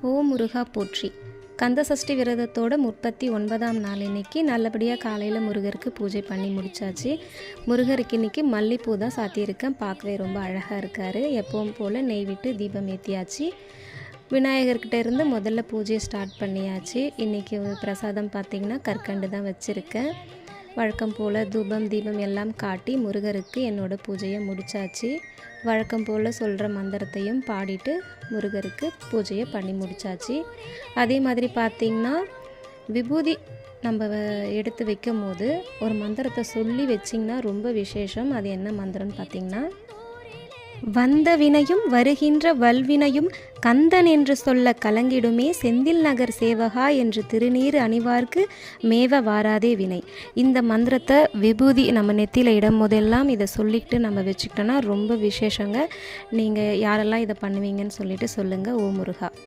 ஓ முருகா போற்றி. கந்தசஷ்டி விரதத்தோட 39ஆம் நாள் இன்னைக்கு நல்லபடியாக காலையில் முருகருக்கு பூஜை பண்ணி முடிச்சாச்சு. முருகருக்கு இன்னைக்கு மல்லிப்பூ தான் சாத்தியிருக்கேன். பார்க்கவே ரொம்ப அழகாக இருக்கார். எப்பவும் போல் நெய் விட்டு தீபம் ஏற்றியாச்சு. விநாயகர்கிட்ட இருந்து முதல்ல பூஜையை ஸ்டார்ட் பண்ணியாச்சு. இன்றைக்கி பிரசாதம் பார்த்திங்கன்னா கற்கண்டு தான் வச்சுருக்கேன். வழக்கம் போல் தூபம் தீபம் எல்லாம் காட்டி முருகருக்கு என்னோடய பூஜையை முடித்தாச்சு. வழக்கம் போல் சொல்கிற மந்திரத்தையும் பாடிட்டு முருகருக்கு பூஜையை பண்ணி முடித்தாச்சு. அதே மாதிரி பார்த்திங்கன்னா விபூதி நம்ம எடுத்து வைக்கும் போது ஒரு மந்திரத்தை சொல்லி வச்சிங்கன்னா ரொம்ப விசேஷம். அது என்ன மந்திரம்னு பார்த்திங்கன்னா, வந்த வினையும் வருகின்ற வல்வினையும் கந்தன் என்று சொல்ல கலங்கிடுமே செந்தில் நகர் சேவகா என்று திருநீர் அணிவார்க்கு மேவ வாராதே வினை. இந்த மந்திரத்தை விபூதி நம்ம நெத்தியில் இடும் போதெல்லாம் இதை சொல்லிக்கிட்டு நம்ம வச்சுக்கிட்டோன்னா ரொம்ப விசேஷங்க. நீங்கள் யாரெல்லாம் இதை பண்ணுவீங்கன்னு சொல்லிட்டு சொல்லுங்கள். ஓ முருகா.